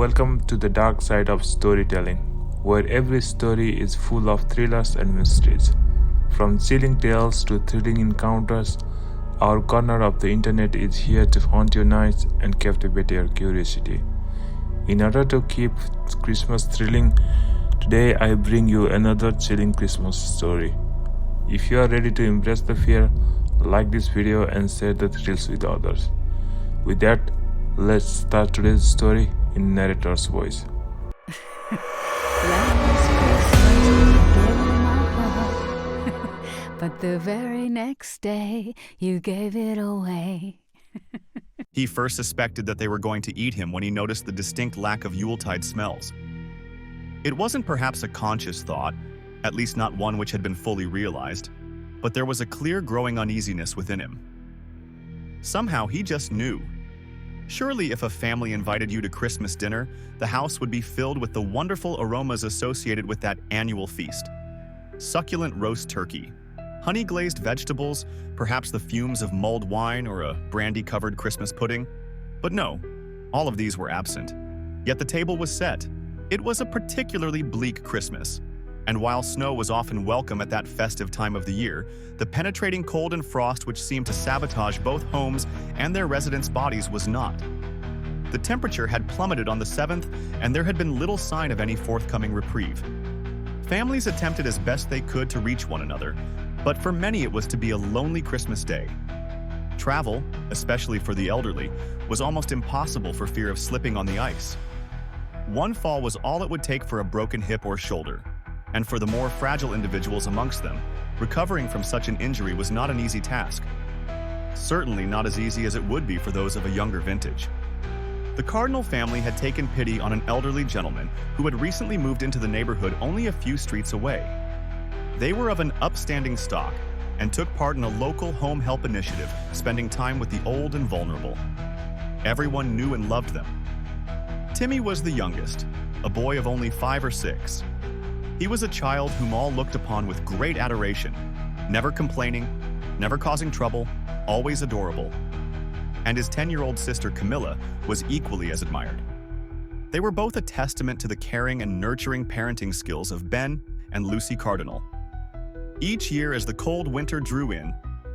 Welcome to the dark side of storytelling, where every story is full of thrillers and mysteries. From chilling tales to thrilling encounters, our corner of the internet is here to haunt your nights and captivate your curiosity. In order to keep Christmas thrilling, today I bring you another chilling Christmas story. If you are ready to embrace the fear, like this video and share the thrills with others. With that, let's start today's story in narrator's voice. Last Christmas you gave me my heart, but the very next day you gave it away. He first suspected that they were going to eat him when he noticed the distinct lack of Yuletide smells. It wasn't perhaps a conscious thought, at least not one which had been fully realized, but there was a clear growing uneasiness within him. Somehow he just knew. Surely if a family invited you to Christmas dinner, the house would be filled with the wonderful aromas associated with that annual feast. Succulent roast turkey, honey-glazed vegetables, perhaps the fumes of mulled wine or a brandy-covered Christmas pudding. But no, all of these were absent. Yet the table was set. It was a particularly bleak Christmas. And while snow was often welcome at that festive time of the year, the penetrating cold and frost which seemed to sabotage both homes and their residents' bodies was not. The temperature had plummeted on the 7th, and there had been little sign of any forthcoming reprieve. Families attempted as best they could to reach one another, but for many it was to be a lonely Christmas day. Travel, especially for the elderly, was almost impossible for fear of slipping on the ice. One fall was all it would take for a broken hip or shoulder. And for the more fragile individuals amongst them, recovering from such an injury was not an easy task. Certainly not as easy as it would be for those of a younger vintage. The Cardinal family had taken pity on an elderly gentleman who had recently moved into the neighborhood only a few streets away. They were of an upstanding stock and took part in a local home help initiative, spending time with the old and vulnerable. Everyone knew and loved them. Timmy was the youngest, a boy of only 5 or 6. He was a child whom all looked upon with great adoration, never complaining, never causing trouble, always adorable. And his 10-year-old sister Camilla was equally as admired. They were both a testament to the caring and nurturing parenting skills of Ben and Lucy Cardinal. Each year as the cold winter drew in,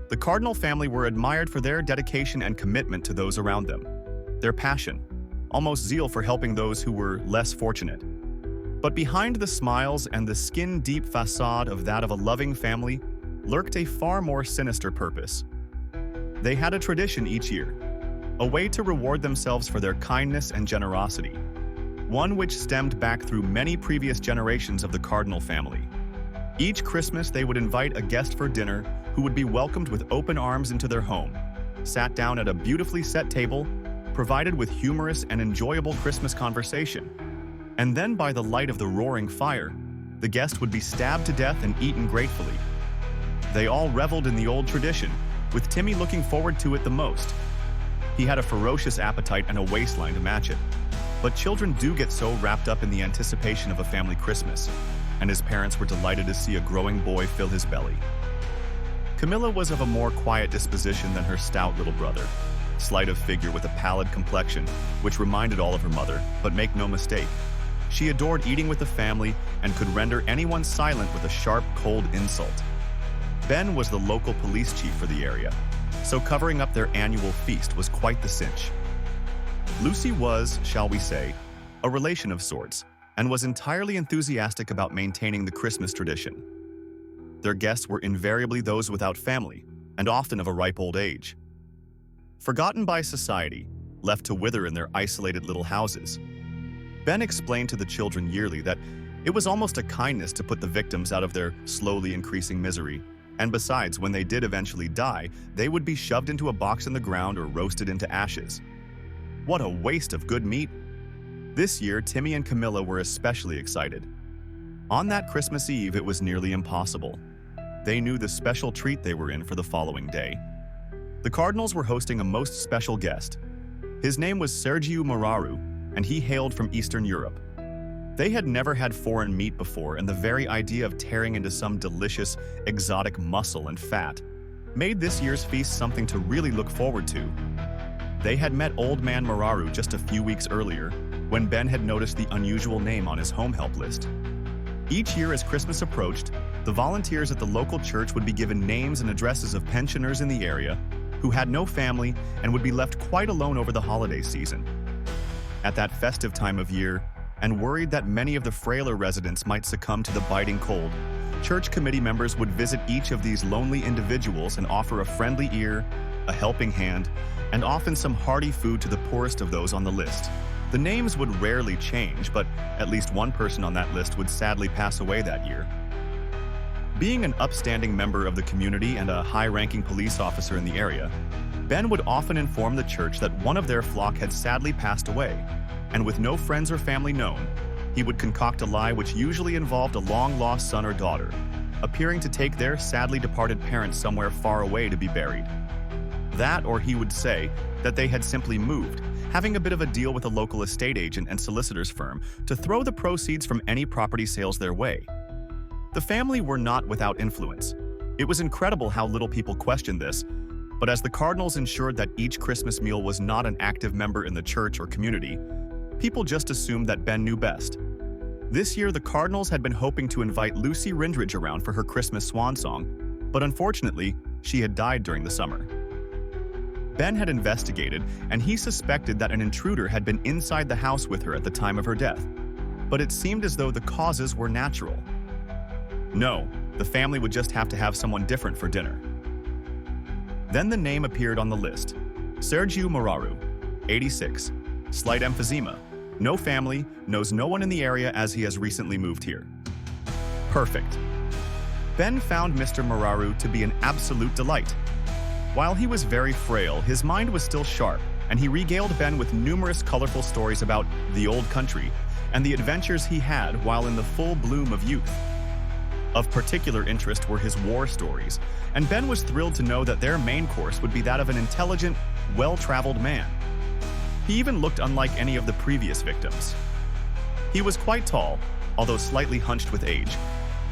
the Cardinal family were admired for their dedication and commitment to those around them, their passion, almost zeal for helping those who were less fortunate. But behind the smiles and the skin-deep facade of that of a loving family lurked a far more sinister purpose. They had a tradition each year, a way to reward themselves for their kindness and generosity, one which stemmed back through many previous generations of the Cardinal family. Each Christmas they would invite a guest for dinner who would be welcomed with open arms into their home, sat down at a beautifully set table, provided with humorous and enjoyable Christmas conversation. And then by the light of the roaring fire, the guest would be stabbed to death and eaten gratefully. They all reveled in the old tradition, with Timmy looking forward to it the most. He had a ferocious appetite and a waistline to match it. But children do get so wrapped up in the anticipation of a family Christmas, and his parents were delighted to see a growing boy fill his belly. Camilla was of a more quiet disposition than her stout little brother, slight of figure with a pallid complexion, which reminded all of her mother, but make no mistake, she adored eating with the family and could render anyone silent with a sharp, cold insult. Ben was the local police chief for the area, so covering up their annual feast was quite the cinch. Lucy was, shall we say, a relation of sorts, and was entirely enthusiastic about maintaining the Christmas tradition. Their guests were invariably those without family, and often of a ripe old age. Forgotten by society, left to wither in their isolated little houses, Ben explained to the children yearly that it was almost a kindness to put the victims out of their slowly increasing misery, and besides, when they did eventually die, they would be shoved into a box in the ground or roasted into ashes. What a waste of good meat! This year, Timmy and Camilla were especially excited. On that Christmas Eve, it was nearly impossible. They knew the special treat they were in for the following day. The Cardinals were hosting a most special guest. His name was Sergiu Moraru, and he hailed from Eastern Europe. They had never had foreign meat before, and the very idea of tearing into some delicious, exotic muscle and fat made this year's feast something to really look forward to. They had met Old Man Moraru just a few weeks earlier, when Ben had noticed the unusual name on his home help list. Each year as Christmas approached, the volunteers at the local church would be given names and addresses of pensioners in the area who had no family and would be left quite alone over the holiday season. At that festive time of year, and worried that many of the frailer residents might succumb to the biting cold, church committee members would visit each of these lonely individuals and offer a friendly ear, a helping hand, and often some hearty food to the poorest of those on the list. The names would rarely change, but at least one person on that list would sadly pass away that year. Being an upstanding member of the community and a high-ranking police officer in the area, Ben would often inform the church that one of their flock had sadly passed away, and with no friends or family known, he would concoct a lie which usually involved a long-lost son or daughter, appearing to take their sadly departed parents somewhere far away to be buried. That, or he would say that they had simply moved, having a bit of a deal with a local estate agent and solicitor's firm to throw the proceeds from any property sales their way. The family were not without influence. It was incredible how little people questioned this, but as the Cardinals ensured that each Christmas meal was not an active member in the church or community, people just assumed that Ben knew best. This year, the Cardinals had been hoping to invite Lucy Rindridge around for her Christmas swan song, but unfortunately, she had died during the summer. Ben had investigated, and he suspected that an intruder had been inside the house with her at the time of her death, but it seemed as though the causes were natural. No, the family would just have to have someone different for dinner. Then the name appeared on the list. Sergiu Moraru, 86, slight emphysema, no family, knows no one in the area as he has recently moved here. Perfect. Ben found Mr. Moraru to be an absolute delight. While he was very frail, his mind was still sharp, and he regaled Ben with numerous colorful stories about the old country and the adventures he had while in the full bloom of youth. Of particular interest were his war stories, and Ben was thrilled to know that their main course would be that of an intelligent, well-traveled man. He even looked unlike any of the previous victims. He was quite tall, although slightly hunched with age,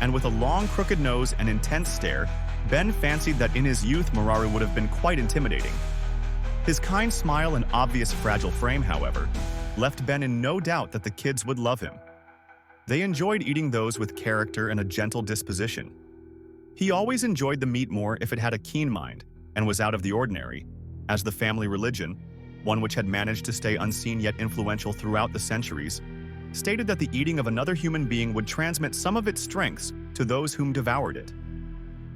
and with a long, crooked nose and intense stare, Ben fancied that in his youth Moraru would have been quite intimidating. His kind smile and obvious fragile frame, however, left Ben in no doubt that the kids would love him. They enjoyed eating those with character and a gentle disposition. He always enjoyed the meat more if it had a keen mind and was out of the ordinary, as the family religion, one which had managed to stay unseen yet influential throughout the centuries, stated that the eating of another human being would transmit some of its strengths to those whom devoured it.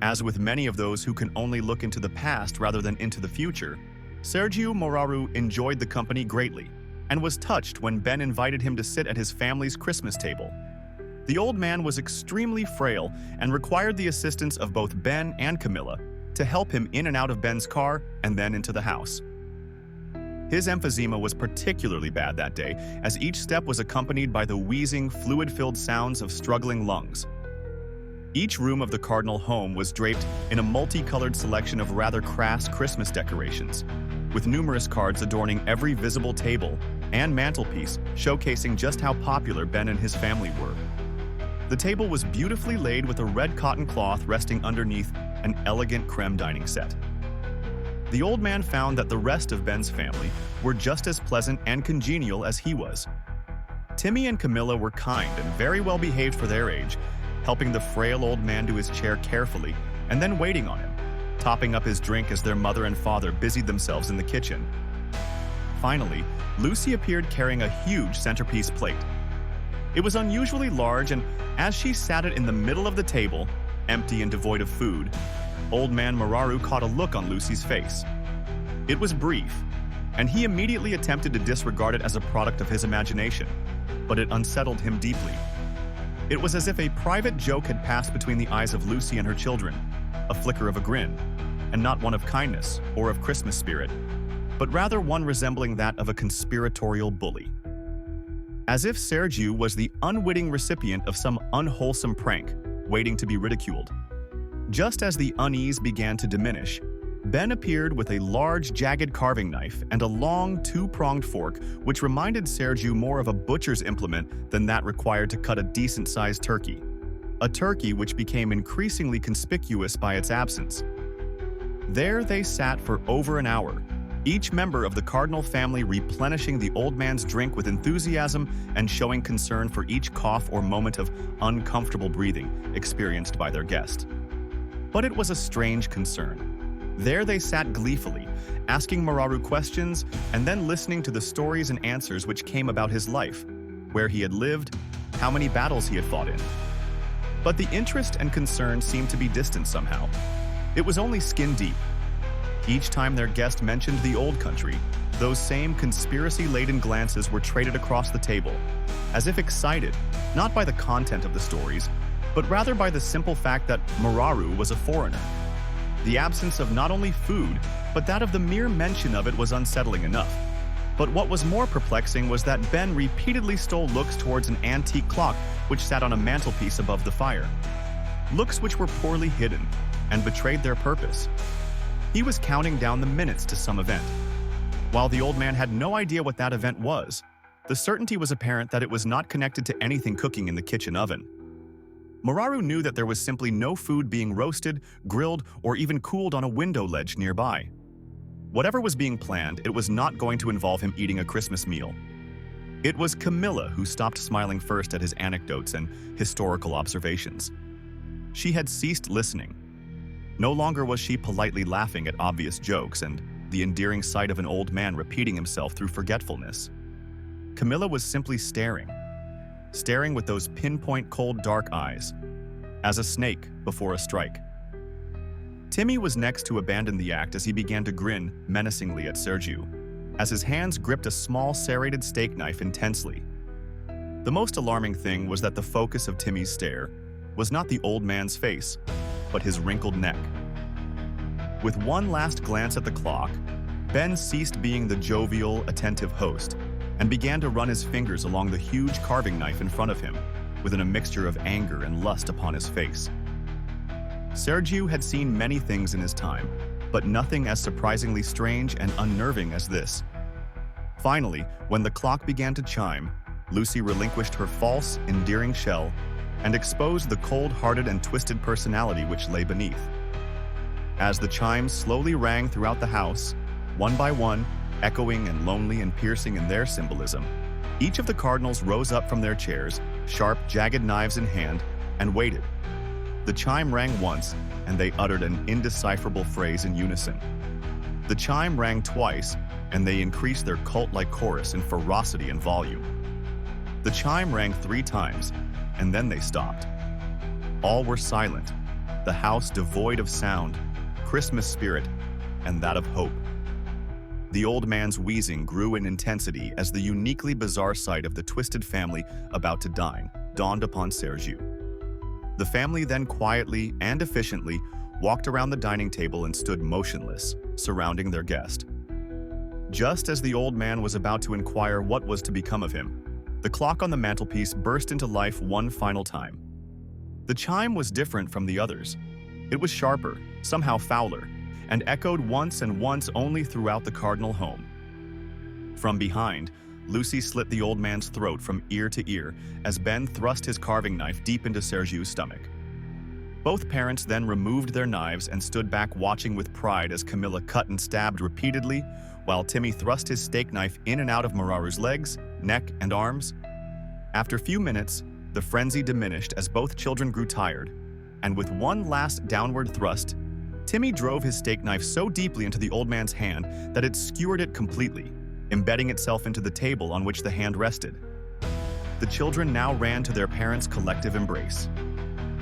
As with many of those who can only look into the past rather than into the future, Sergiu Moraru enjoyed the company greatly and was touched when Ben invited him to sit at his family's Christmas table. The old man was extremely frail and required the assistance of both Ben and Camilla to help him in and out of Ben's car and then into the house. His emphysema was particularly bad that day, as each step was accompanied by the wheezing, fluid-filled sounds of struggling lungs. Each room of the Cardinal home was draped in a multicolored selection of rather crass Christmas decorations, with numerous cards adorning every visible table and mantelpiece, showcasing just how popular Ben and his family were. The table was beautifully laid with a red cotton cloth resting underneath an elegant creme dining set. The old man found that the rest of Ben's family were just as pleasant and congenial as he was. Timmy and Camilla were kind and very well behaved for their age, helping the frail old man to his chair carefully and then waiting on him, topping up his drink as their mother and father busied themselves in the kitchen. Finally, Lucy appeared carrying a huge centerpiece plate. It was unusually large, and as she sat it in the middle of the table, empty and devoid of food, old man Moraru caught a look on Lucy's face. It was brief, and he immediately attempted to disregard it as a product of his imagination, but it unsettled him deeply. It was as if a private joke had passed between the eyes of Lucy and her children, a flicker of a grin, and not one of kindness or of Christmas spirit, but rather one resembling that of a conspiratorial bully. As if Sergiu was the unwitting recipient of some unwholesome prank, waiting to be ridiculed. Just as the unease began to diminish, Ben appeared with a large, jagged carving knife and a long, two-pronged fork, which reminded Sergiu more of a butcher's implement than that required to cut a decent-sized turkey. A turkey which became increasingly conspicuous by its absence. There they sat for over an hour, each member of the cardinal family replenishing the old man's drink with enthusiasm and showing concern for each cough or moment of uncomfortable breathing experienced by their guest. But it was a strange concern. There they sat gleefully, asking Mararu questions and then listening to the stories and answers which came about his life, where he had lived, how many battles he had fought in. But the interest and concern seemed to be distant somehow. It was only skin deep. Each time their guest mentioned the old country, those same conspiracy-laden glances were traded across the table, as if excited, not by the content of the stories, but rather by the simple fact that Mararu was a foreigner. The absence of not only food, but that of the mere mention of it was unsettling enough. But what was more perplexing was that Ben repeatedly stole looks towards an antique clock which sat on a mantelpiece above the fire. Looks which were poorly hidden and betrayed their purpose. He was counting down the minutes to some event. While the old man had no idea what that event was, the certainty was apparent that it was not connected to anything cooking in the kitchen oven. Mararu knew that there was simply no food being roasted, grilled, or even cooled on a window ledge nearby. Whatever was being planned, it was not going to involve him eating a Christmas meal. It was Camilla who stopped smiling first at his anecdotes and historical observations. She had ceased listening. No longer was she politely laughing at obvious jokes and the endearing sight of an old man repeating himself through forgetfulness. Camilla was simply staring with those pinpoint cold dark eyes, as a snake before a strike. Timmy was next to abandon the act as he began to grin menacingly at Sergiu, as his hands gripped a small serrated steak knife intensely. The most alarming thing was that the focus of Timmy's stare was not the old man's face, but his wrinkled neck. With one last glance at the clock, Ben ceased being the jovial, attentive host and began to run his fingers along the huge carving knife in front of him, with a mixture of anger and lust upon his face. Sergiu had seen many things in his time, but nothing as surprisingly strange and unnerving as this. Finally, when the clock began to chime, Lucy relinquished her false, endearing shell and exposed the cold-hearted and twisted personality which lay beneath. As the chimes slowly rang throughout the house, one by one, echoing and lonely and piercing in their symbolism, each of the cardinals rose up from their chairs, sharp, jagged knives in hand, and waited. The chime rang once, and they uttered an indecipherable phrase in unison. The chime rang twice, and they increased their cult-like chorus in ferocity and volume. The chime rang 3 times, and then they stopped. All were silent, the house devoid of sound, Christmas spirit, and that of hope. The old man's wheezing grew in intensity as the uniquely bizarre sight of the twisted family about to dine dawned upon Sergiu. The family then quietly and efficiently walked around the dining table and stood motionless, surrounding their guest. Just as the old man was about to inquire what was to become of him, the clock on the mantelpiece burst into life one final time. The chime was different from the others. It was sharper, somehow fouler, and echoed once and once only throughout the cardinal home. From behind, Lucy slit the old man's throat from ear to ear as Ben thrust his carving knife deep into Sergiu's stomach. Both parents then removed their knives and stood back watching with pride as Camilla cut and stabbed repeatedly, while Timmy thrust his steak knife in and out of Mararu's legs, neck, and arms. After a few minutes, the frenzy diminished as both children grew tired, and with one last downward thrust, Timmy drove his steak knife so deeply into the old man's hand that it skewered it completely, embedding itself into the table on which the hand rested. The children now ran to their parents' collective embrace.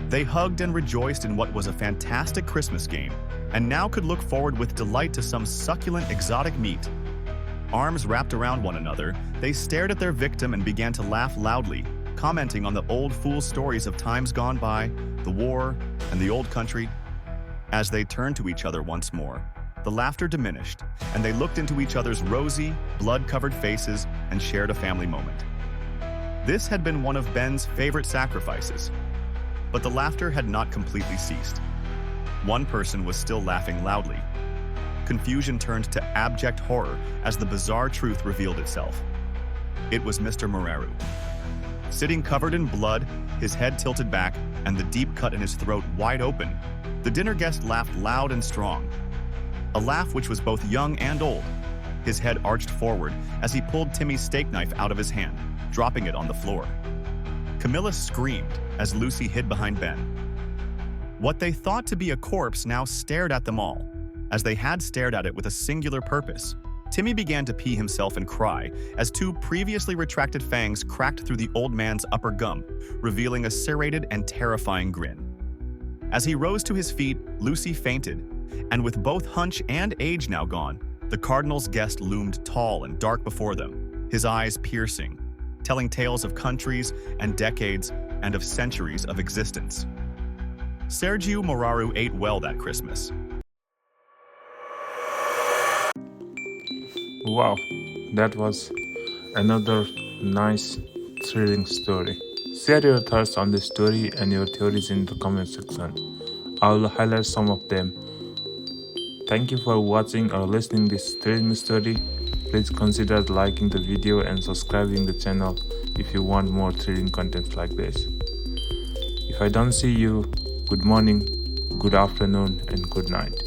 They hugged and rejoiced in what was a fantastic Christmas game, and now could look forward with delight to some succulent exotic meat. Arms wrapped around one another, they stared at their victim and began to laugh loudly, commenting on the old fool stories of times gone by, the war, and the old country. As they turned to each other once more, the laughter diminished, and they looked into each other's rosy, blood-covered faces and shared a family moment. This had been one of Ben's favorite sacrifices, but the laughter had not completely ceased. One person was still laughing loudly. Confusion turned to abject horror as the bizarre truth revealed itself. It was Mr. Mararu. Sitting covered in blood, his head tilted back, and the deep cut in his throat wide open, the dinner guest laughed loud and strong. A laugh which was both young and old, his head arched forward as he pulled Timmy's steak knife out of his hand, dropping it on the floor. Camilla screamed as Lucy hid behind Ben. What they thought to be a corpse now stared at them all, as they had stared at it with a singular purpose. Timmy began to pee himself and cry as two previously retracted fangs cracked through the old man's upper gum, revealing a serrated and terrifying grin. As he rose to his feet, Lucy fainted, and with both hunch and age now gone, the Cardinal's guest loomed tall and dark before them, his eyes piercing, telling tales of countries and decades and of centuries of existence. Sergiu Moraru ate well that Christmas. Wow, that was another nice, thrilling story. Share your thoughts on the story and your theories in the comment section. I will highlight some of them. Thank you for watching or listening this thrilling story. Please consider liking the video and subscribing the channel if you want more thrilling content like this. If I don't see you, good morning, good afternoon, and good night.